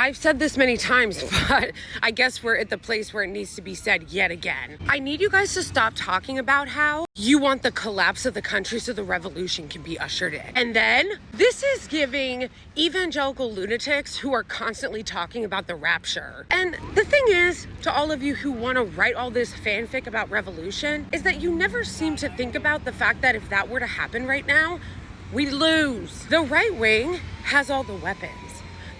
I've said this many times, but I guess we're at the place where it needs to be said yet again. I need you guys to stop talking about how you want the collapse of the country so the revolution can be ushered in. And then this is giving evangelical lunatics who are constantly talking about the rapture. And the thing is, to all of you who want to write all this fanfic about revolution, is that you never seem to think about the fact that if that were to happen right now, we'd lose. The right wing has all the weapons.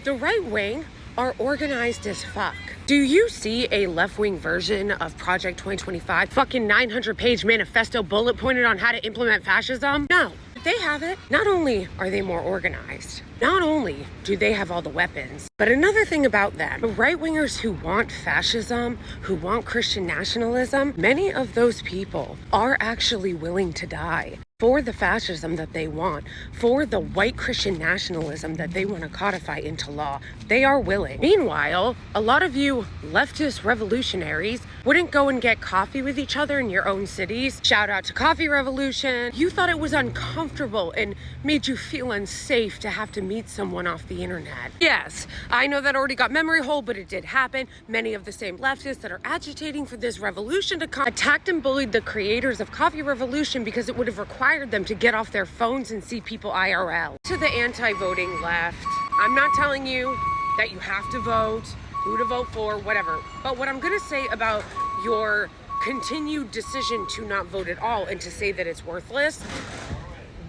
The right wing are organized as fuck. Do you see a left-wing version of Project 2025? Fucking 900-page manifesto bullet pointed on how to implement fascism? No. They have it. Not only are they more organized, not only do they have all the weapons, but another thing about them, the right-wingers who want fascism, who want Christian nationalism, many of those people are actually willing to die for the fascism that they want, for the white Christian nationalism that they want to codify into law. They are willing. Meanwhile, a lot of you leftist revolutionaries wouldn't go and get coffee with each other in your own cities. Shout out to Coffee Revolution. You thought it was uncomfortable and made you feel unsafe to have to meet someone off the internet. Yes, I know that already got memory hole, but it did happen. Many of the same leftists that are agitating for this revolution to come attacked and bullied the creators of Coffee Revolution because it would have required them to get off their phones and see people IRL. To the anti-voting left, I'm not telling you that you have to vote, who to vote for, whatever. But what I'm gonna say about your continued decision to not vote at all and to say that it's worthless,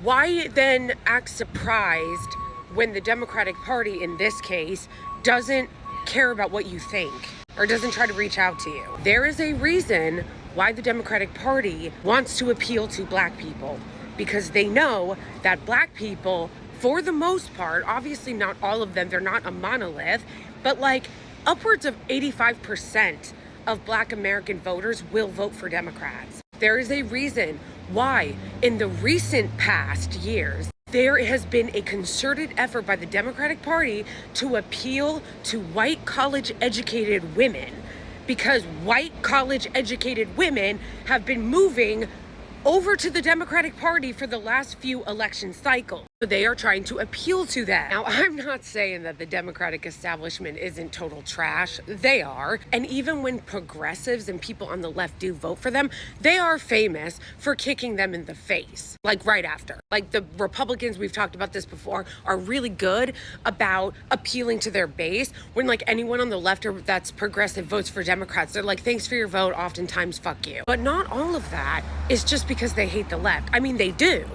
why then act surprised when the Democratic Party, in this case, doesn't care about what you think or doesn't try to reach out to you? There is a reason why the Democratic Party wants to appeal to black people, because they know that black people, for the most part, obviously not all of them, they're not a monolith, but like upwards of 85% of black American voters will vote for Democrats. There is a reason why in the recent past years, there has been a concerted effort by the Democratic Party to appeal to white college-educated women, because white college-educated women have been moving over to the Democratic Party for the last few election cycles. They are trying to appeal to that. Now, I'm not saying that the Democratic establishment isn't total trash. They are. And even when progressives and people on the left do vote for them, they are famous for kicking them in the face, like right after. Like the Republicans, we've talked about this before, are really good about appealing to their base. When like anyone on the left or that's progressive votes for Democrats, they're like, thanks for your vote, oftentimes fuck you. But not all of that is just because they hate the left. I mean, they do.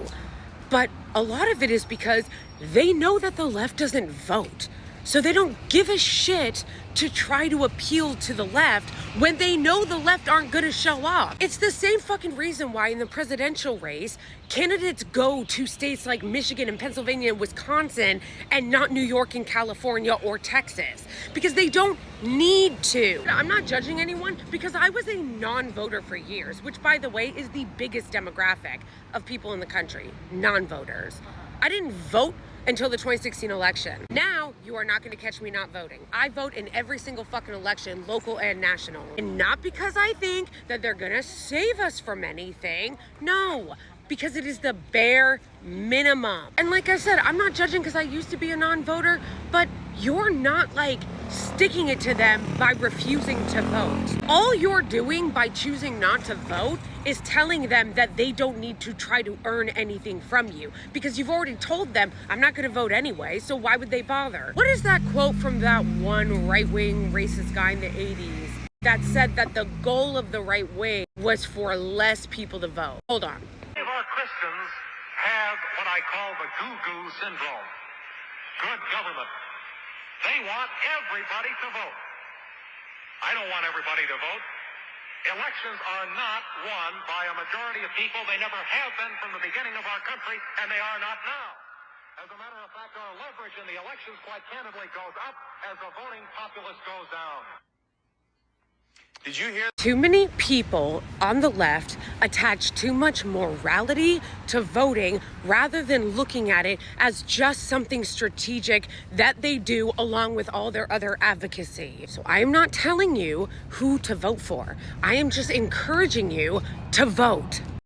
But a lot of it is because they know that the left doesn't vote. So they don't give a shit to try to appeal to the left when they know the left aren't gonna show up. It's the same fucking reason why in the presidential race, candidates go to states like Michigan and Pennsylvania and Wisconsin and not New York and California or Texas, because they don't need to. I'm not judging anyone, because I was a non-voter for years, which by the way is the biggest demographic of people in the country, non-voters. I didn't vote until the 2016 election. Now, you are not gonna catch me not voting. I vote in every single fucking election, local and national. And not because I think that they're gonna save us from anything, no, because it is the bare minimum. And like I said, I'm not judging because I used to be a non-voter, but you're not like sticking it to them by refusing to vote. All you're doing by choosing not to vote is telling them that they don't need to try to earn anything from you, because you've already told them, I'm not gonna vote anyway, so why would they bother? What is that quote from that one right-wing racist guy in the 80s that said that the goal of the right wing was for less people to vote? Hold on. Many of our Christians have what I call the goo-goo syndrome. Good government. They want everybody to vote. I don't want everybody to vote. Elections are not won by a majority of people. They never have been from the beginning of our country, and they are not now. As a matter of fact, our leverage in the elections, quite candidly, goes up as the voting populace goes down. Did you hear? Too many people on the left attach too much morality to voting rather than looking at it as just something strategic that they do along with all their other advocacy. So I am not telling you who to vote for. I am just encouraging you to vote.